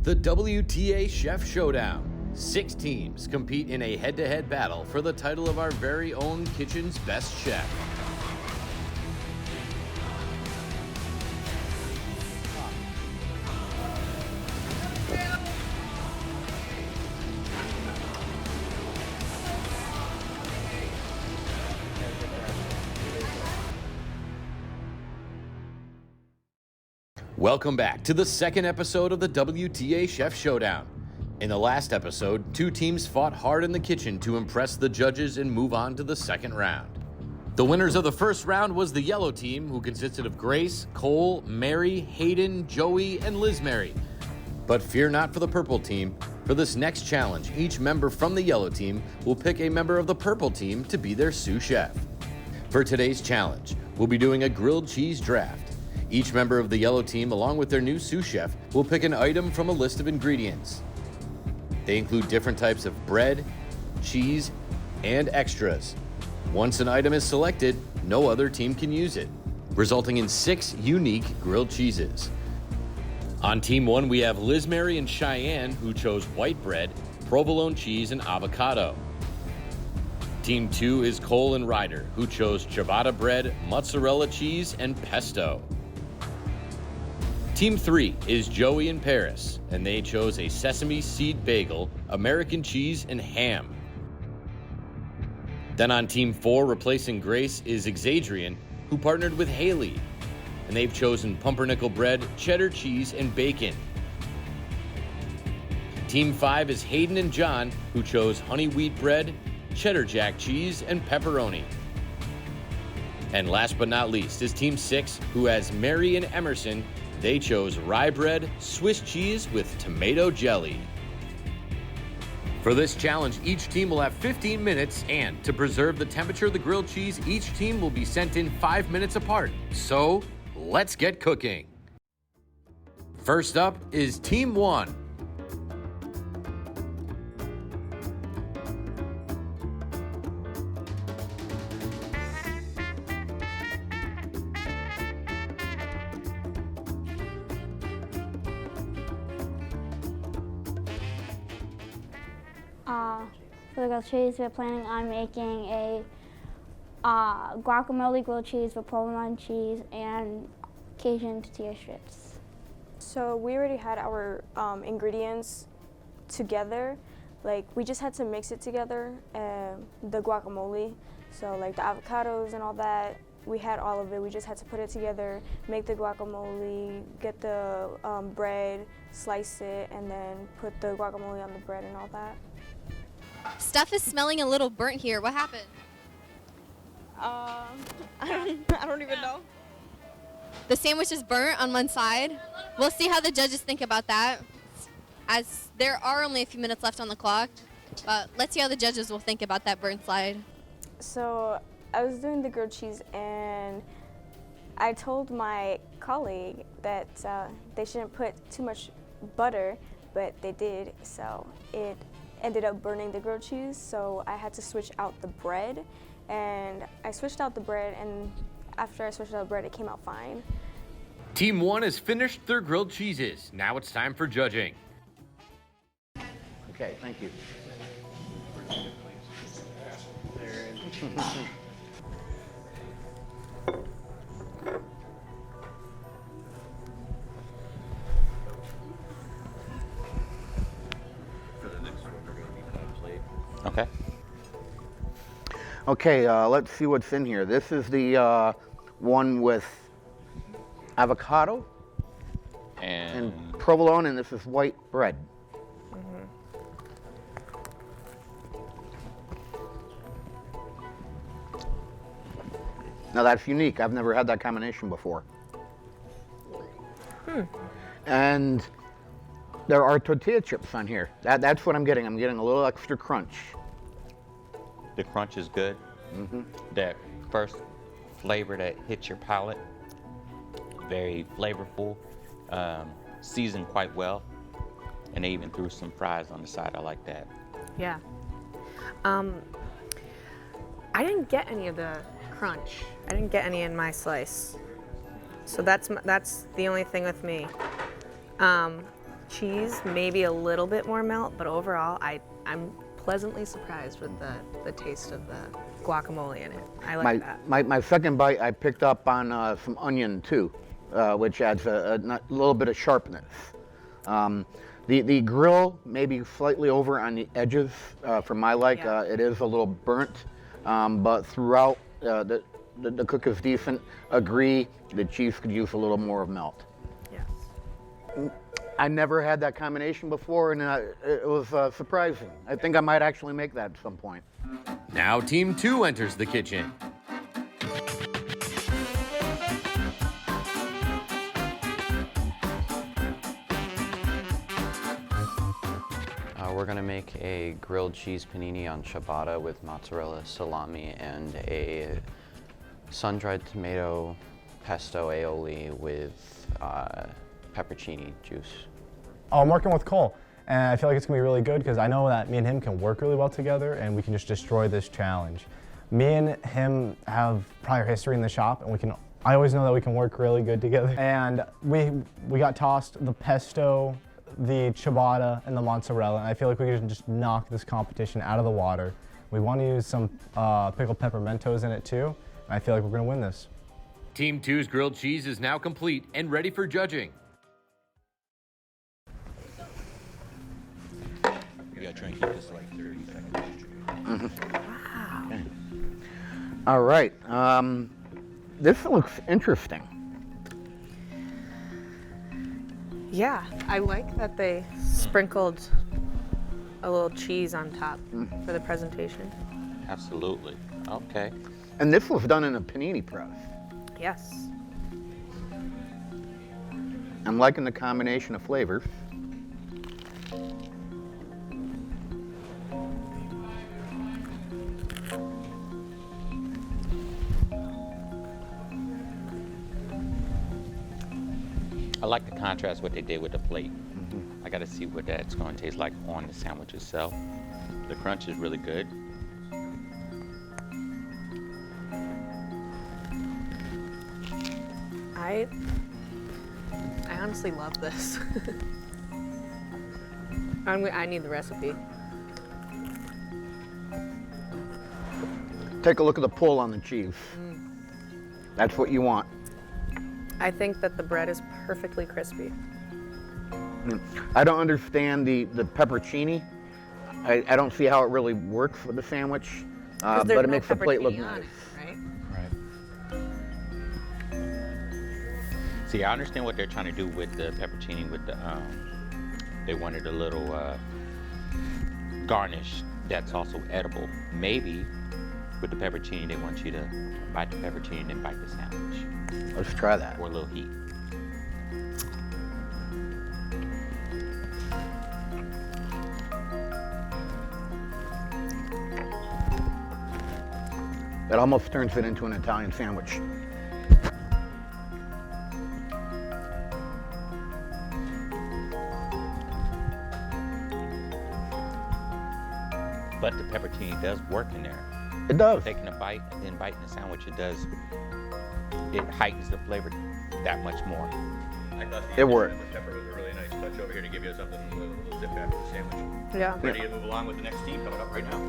The WTA Chef Showdown. 6 teams compete in a head-to-head battle for the title of our very own kitchen's best chef. Welcome back to the second episode of the WTA Chef Showdown. In the last episode, 2 teams fought hard in the kitchen to impress the judges and move on to the second round. The winners of the first round was the yellow team, who consisted of Grace, Cole, Mary, Hayden, Joey, and Liz Mary. But fear not for the purple team. For this next challenge, each member from the yellow team will pick a member of the purple team to be their sous chef. For today's challenge, we'll be doing a grilled cheese draft. Each member of the yellow team, along with their new sous chef, will pick an item from a list of ingredients. They include different types of bread, cheese, and extras. Once an item is selected, no other team can use it, resulting in 6 unique grilled cheeses. On Team 1, we have Liz Mary and Cheyenne, who chose white bread, provolone cheese, and avocado. Team 2 is Cole and Ryder, who chose ciabatta bread, mozzarella cheese, and pesto. Team 3 is Joey and Paris, and they chose a sesame seed bagel, American cheese, and ham. Then on Team 4, replacing Grace, is Xadrian, who partnered with Haley, and they've chosen pumpernickel bread, cheddar cheese, and bacon. Team 5 is Hayden and John, who chose honey wheat bread, cheddar jack cheese, and pepperoni. And last but not least is Team 6, who has Mary and Emerson. They chose rye bread, Swiss cheese with tomato jelly. For this challenge, each team will have 15 minutes, and to preserve the temperature of the grilled cheese, each team will be sent in 5 minutes apart. So, let's get cooking. First up is Team 1. For the grilled cheese, we're planning on making a guacamole grilled cheese with provolone cheese and Cajun tortilla strips. So we already had our ingredients together. Like, we just had to mix it together, the guacamole. So like the avocados and all that, we had all of it. We just had to put it together, make the guacamole, get the bread, slice it, and then put the guacamole on the bread and all that. Stuff is smelling a little burnt here. What happened? I don't even know. The sandwich is burnt on one side. We'll see how the judges think about that, as there are only a few minutes left on the clock. But let's see how the judges will think about that burnt side. So I was doing the grilled cheese, and I told my colleague that they shouldn't put too much butter, but they did, so it ended up burning the grilled cheese, so I had to switch out the bread, and I switched out the bread, and after I switched out the bread, it came out fine. Team 1 has finished their grilled cheeses. Now it's time for judging. Okay, thank you. Okay. Okay, let's see what's in here. This is the one with avocado and provolone, and this is white bread. Now that's unique. I've never had that combination before. And there are tortilla chips on here. That's what I'm getting. I'm getting a little extra crunch. The crunch is good. That first flavor that hits your palate, very flavorful, seasoned quite well, and they even threw some fries on the side. I like that. Yeah. I didn't get any of the crunch. I didn't get any in my slice. So that's the only thing with me. cheese, maybe a little bit more melt, but overall, I'm pleasantly surprised with the taste of the guacamole in it. I like that. My second bite, I picked up on some onion too, which adds a little bit of sharpness. The grill maybe slightly over on the edges for my like. Yeah. It is a little burnt, but throughout the cook is decent. Agree, the cheese could use a little more of melt. Yes. I never had that combination before, and it was surprising. I think I might actually make that at some point. Now Team 2 enters the kitchen. We're gonna make a grilled cheese panini on ciabatta with mozzarella, salami, and a sun-dried tomato pesto aioli with peppercini juice. Oh, I'm working with Cole, and I feel like it's gonna be really good because I know that me and him can work really well together and we can just destroy this challenge. Me and him have prior history in the shop, and I always know that we can work really good together. And we got tossed the pesto, the ciabatta, and the mozzarella, and I feel like we can just knock this competition out of the water. We want to use some pickled peppermentos in it too, and I feel like we're gonna win this. Team 2's grilled cheese is now complete and ready for judging. You gotta try and keep this like 30 seconds. Wow. Okay. All right, this looks interesting. Yeah, I like that they sprinkled a little cheese on top for the presentation. Absolutely. Okay. And this was done in a panini press. Yes. I'm liking the combination of flavors. I like the contrast what they did with the plate. I got to see what that's going to taste like on the sandwich itself. The crunch is really good. I honestly love this. I need the recipe. Take a look at the pull on the cheese. That's what you want. I think that the bread is perfectly crispy. I don't understand the peppercini. I don't see how it really works with the sandwich, but it makes the plate look nice. Right? Right. See, I understand what they're trying to do with the pepperoni. With the, they wanted a little garnish that's also edible. Maybe with the pepperoni, they want you to bite the pepperoni and then bite the sandwich. Let's try that. Or a little heat. That almost turns it into an Italian sandwich. But the pepperoni does work in there. It does. Taking a bite and then biting the sandwich, it heightens the flavor that much more. I thought It worked. the pepper was a really nice touch over here to give you something a little dip after the sandwich. Yeah. Ready to move along with the next team coming up right now.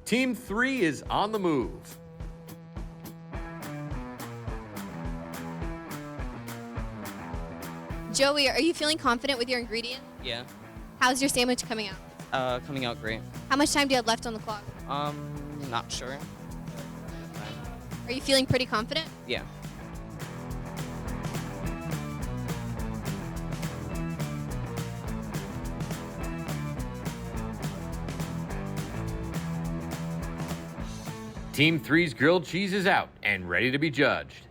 Team 3 is on the move. Joey, are you feeling confident with your ingredients? Yeah, How's your sandwich coming out? coming out great. How much time do you have left on the clock? Not sure. Are you feeling pretty confident? Yeah. Team 3's grilled cheese is out and ready to be judged.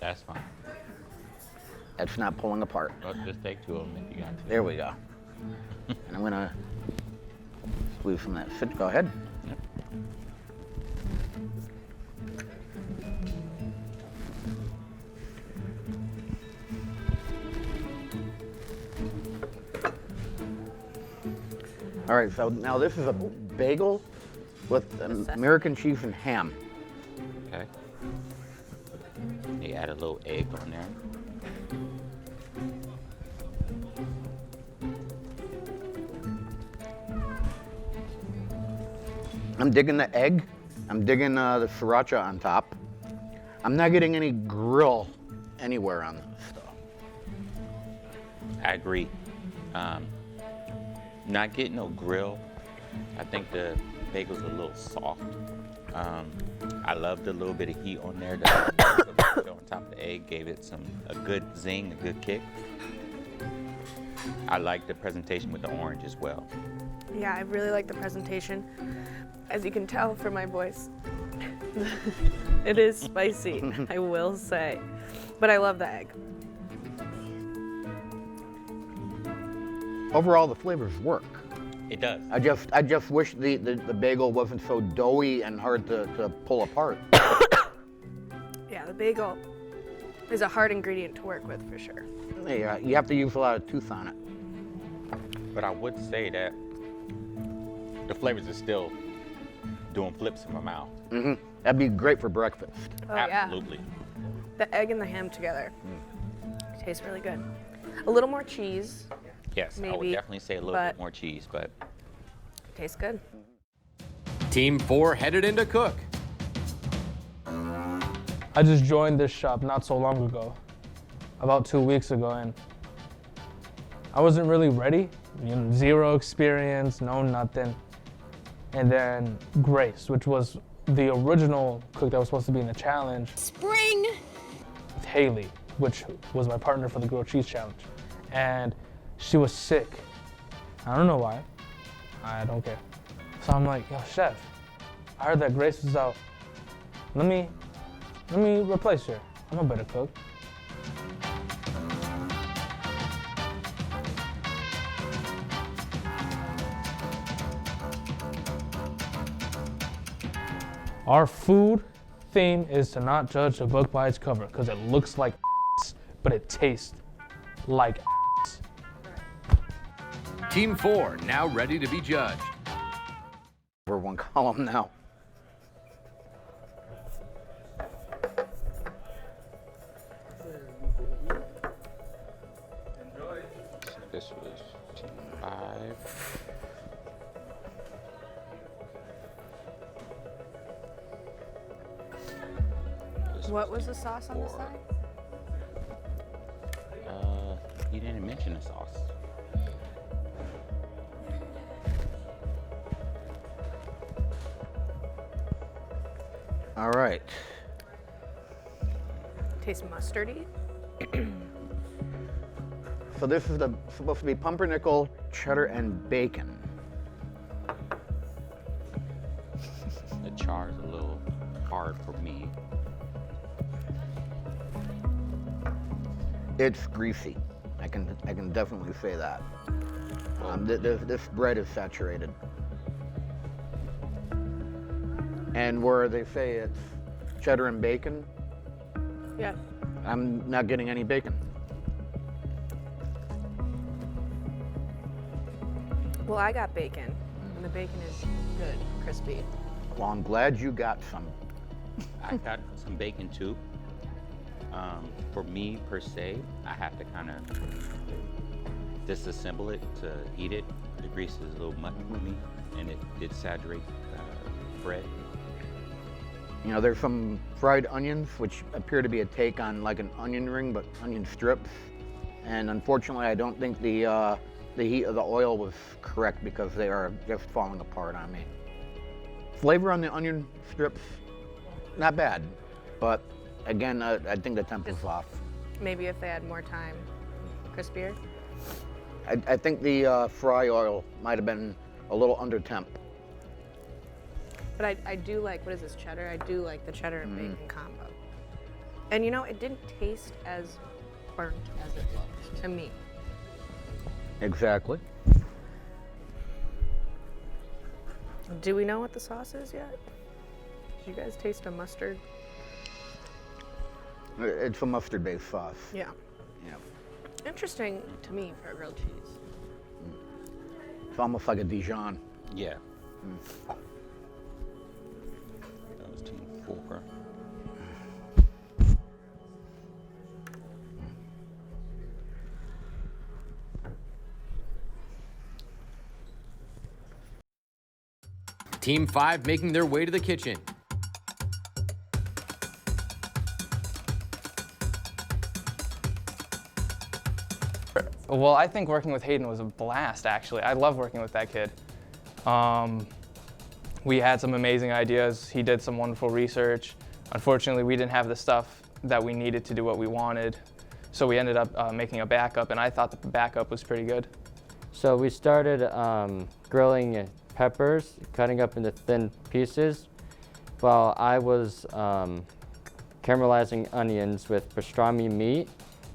That's fine. It's not pulling apart. Well, just take two of them if you got to. There we go. And I'm gonna squeeze some of that. Go ahead. Yep. All right, so now this is a bagel with American cheese and ham. Okay. add a little egg on there. I'm digging the egg. I'm digging the sriracha on top. I'm not getting any grill anywhere on this stuff. I agree. Not getting no grill. I think the bagel's a little soft. I love the little bit of heat on there that put on top of the egg, gave it a good zing, a good kick. I like the presentation with the orange as well. Yeah, I really like the presentation. As you can tell from my voice, it is spicy, I will say. But I love the egg. Overall, the flavors work. It does. I just wish the bagel wasn't so doughy and hard to pull apart. Yeah, the bagel is a hard ingredient to work with for sure. Yeah, you have to use a lot of tooth on it. But I would say that the flavors are still doing flips in my mouth. Mm-hmm. That'd be great for breakfast. Oh, Absolutely. Yeah. The egg and the ham together tastes really good. A little more cheese. Yes, maybe, I would definitely say a little bit more cheese, but tastes good. Team 4 headed into cook. I just joined this shop not so long ago, about 2 weeks ago, and I wasn't really ready. Zero experience, no nothing. And then Grace, which was the original cook that was supposed to be in the challenge. Spring! With Haley, which was my partner for the grilled cheese challenge. And she was sick. I don't know why. I don't care. So I'm like, yo, chef, I heard that Grace was out. Let me replace her. I'm a better cook. Our food theme is to not judge a book by its cover, because it looks like but it tastes like Team 4 now ready to be judged. We're one column now. this was team 5. What was the sauce on the side? You didn't mention the sauce. All right. Tastes mustardy. So this is supposed to be pumpernickel, cheddar, and bacon. The char is a little hard for me. It's greasy. I can definitely say that. This bread is saturated. And where they say it's cheddar and bacon, Yeah. I'm not getting any bacon. Well, I got bacon, and the bacon is good, crispy. Well, I'm glad you got some. I got some bacon too. For me, per se, I have to kind of disassemble it to eat it. The grease is a little much for me, and it did saturate bread. You know, there's some fried onions, which appear to be a take on like an onion ring, but onion strips. And unfortunately, I don't think the heat of the oil was correct because they are just falling apart on me. Flavor on the onion strips, not bad, but again, I think the temp was off. Maybe if they had more time, crispier. I think the fry oil might have been a little under temp. But I do like, what is this, cheddar? I do like the cheddar and bacon combo. And you know, it didn't taste as burnt as it looked to me. Exactly. Do we know what the sauce is yet? Did you guys taste a mustard? It's a mustard-based sauce. Yeah. Yeah. Interesting to me for a grilled cheese. It's almost like a Dijon. Yeah. That was team 4. Team 5 making their way to the kitchen. Well, I think working with Hayden was a blast, actually. I love working with that kid. We had some amazing ideas. He did some wonderful research. Unfortunately, we didn't have the stuff that we needed to do what we wanted, so we ended up making a backup, and I thought that the backup was pretty good. So we started grilling peppers, cutting up into thin pieces, while I was caramelizing onions with pastrami meat,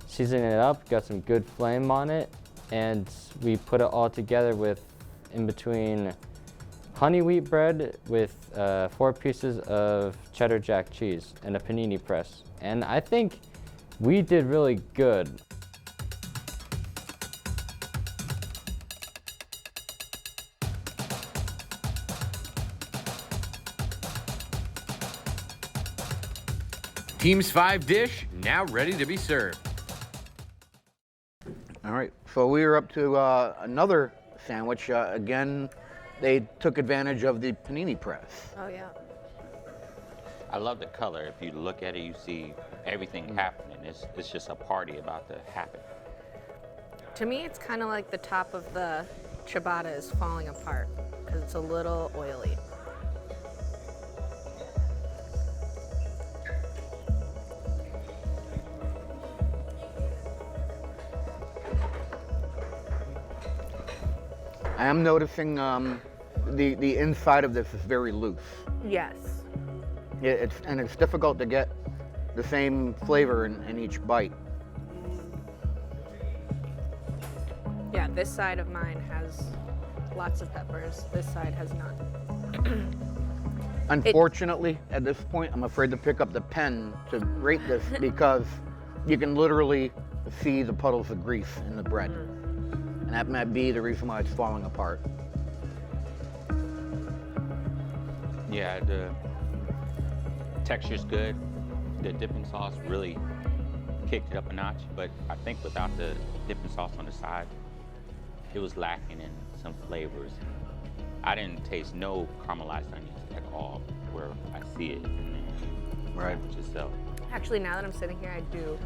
seasoning it up, got some good flame on it, and we put it all together with, in between honey wheat bread with 4 pieces of cheddar jack cheese and a panini press. And I think we did really good. Team's 5 dish now ready to be served. All right, so we are up to another sandwich. Again, they took advantage of the panini press. Oh, yeah. I love the color. If you look at it, you see everything happening. It's just a party about to happen. To me, it's kind of like the top of the ciabatta is falling apart because it's a little oily. I am noticing the inside of this is very loose. Yes. It's difficult to get the same flavor in each bite. Yeah, this side of mine has lots of peppers. This side has none. Unfortunately, at this point, I'm afraid to pick up the pen to rate this because you can literally see the puddles of grease in the bread. And that might be the reason why it's falling apart. Yeah, the texture's good. The dipping sauce really kicked it up a notch, but I think without the dipping sauce on the side, it was lacking in some flavors. I didn't taste no caramelized onions at all where I see it in the sandwich itself. Actually, now that I'm sitting here, I do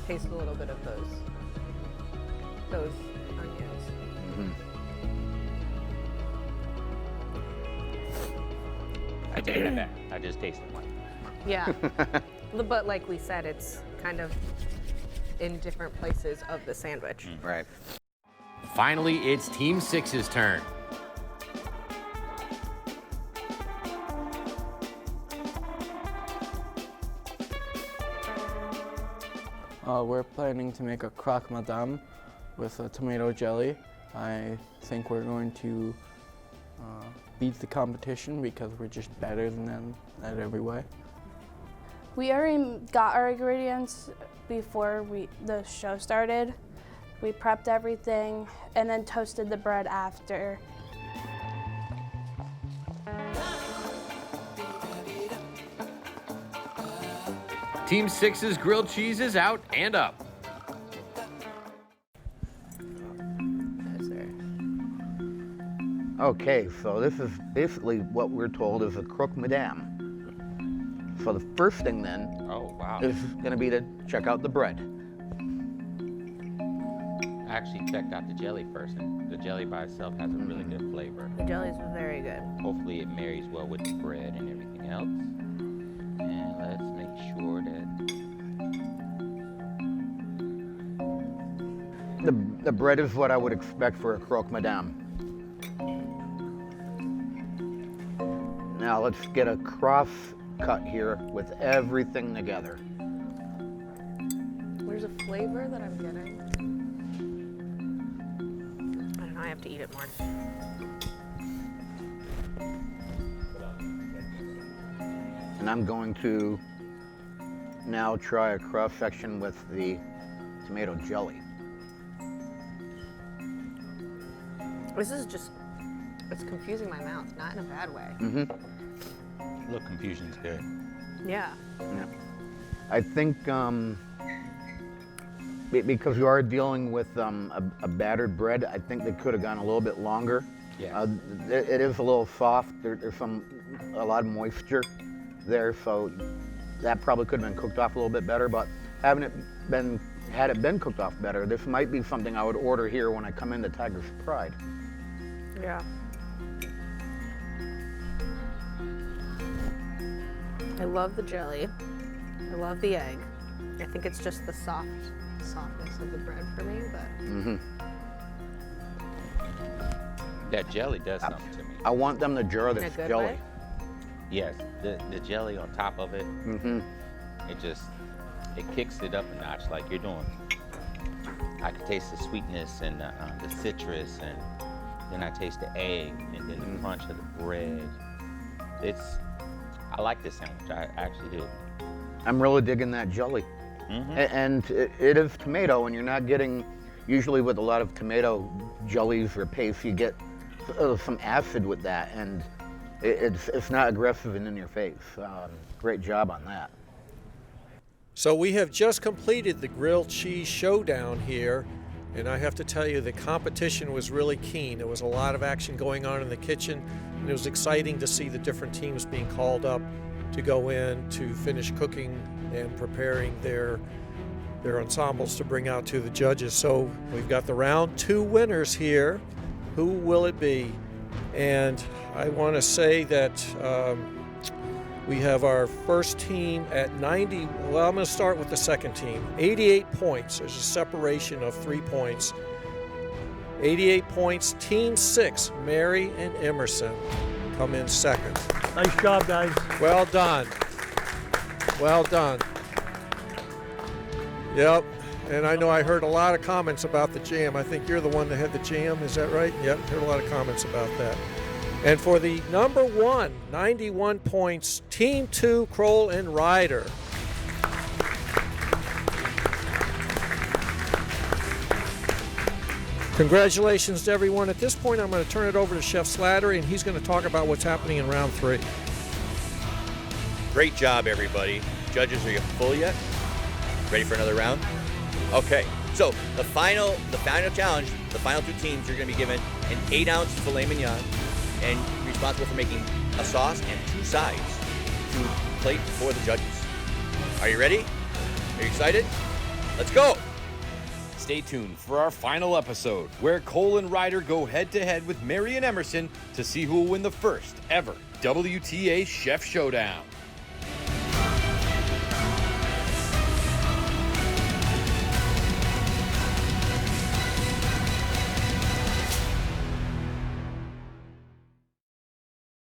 taste a little bit of those onions. Mm-hmm. I take that back. I just tasted one. Yeah. But like we said, it's kind of in different places of the sandwich. Right. Finally, it's Team 6's turn. We're planning to make a croque madame with a tomato jelly. I think we're going to beat the competition because we're just better than them at every way. We already got our ingredients before the show started. We prepped everything and then toasted the bread after. Team 6's grilled cheese is out and up. Okay, so this is basically what we're told is a croque madame. So the first thing then is going to be to check out the bread. I actually checked out the jelly first, and the jelly by itself has a really good flavor. The jelly's very good. Hopefully it marries well with the bread and everything else. And let's make sure that the bread is what I would expect for a croque madame. Now let's get a cross cut here with everything together. There's a flavor that I'm getting. I don't know, I have to eat it more. And I'm going to now try a cross section with the tomato jelly. This is just, it's confusing my mouth, not in a bad way. Mm-hmm. look, confusion's good. Yeah. Yeah. I think because we are dealing with a battered bread, I think they could have gone a little bit longer Yeah. It is a little soft. There's a lot of moisture there, so that probably could have been cooked off a little bit better. But had it been cooked off better, this might be something I would order here when I come into Tiger's Pride. Yeah. I love the jelly. I love the egg. I think it's just the softness of the bread for me, but. Mm-hmm. That jelly does something to me. I want them to jar this jelly. Way? Yes, the jelly on top of it. Mm-hmm. It kicks it up a notch like you're doing. I can taste the sweetness and the citrus, and then I taste the egg, and then the crunch of the bread. I like this sandwich. I actually do. I'm really digging that jelly. Mm-hmm. And it is tomato, and you're not getting, usually with a lot of tomato jellies or paste, you get some acid with that, and it's not aggressive and in your face. Great job on that. So we have just completed the grilled cheese showdown here, and I have to tell you the competition was really keen. There was a lot of action going on in the kitchen, and it was exciting to see the different teams being called up to go in to finish cooking and preparing their ensembles to bring out to the judges. So we've got the round 2 winners here. Who will it be? And I want to say that we have our first team at 90. Well, I'm going to start with the second team. 88 points. There's a separation of 3 points. 88 points. Team 6, Mary and Emerson, come in second. Nice job, guys. Well done. Well done. Yep. And I know I heard a lot of comments about the jam. I think you're the one that had the jam. Is that right? Yep. Heard a lot of comments about that. And for the number 1, 91 points, Team 2, Kroll and Ryder. Congratulations to everyone. At this point, I'm going to turn it over to Chef Slattery, and he's going to talk about what's happening in round 3. Great job, everybody. Judges, are you full yet? Ready for another round? Okay, so the final challenge, the final 2 teams are going to be given an 8-ounce filet mignon and responsible for making a sauce and 2 sides to plate for the judges. Are you ready? Are you excited? Let's go! Stay tuned for our final episode, where Cole and Ryder go head-to-head with Mary and Emerson to see who will win the first ever WTA Chef Showdown.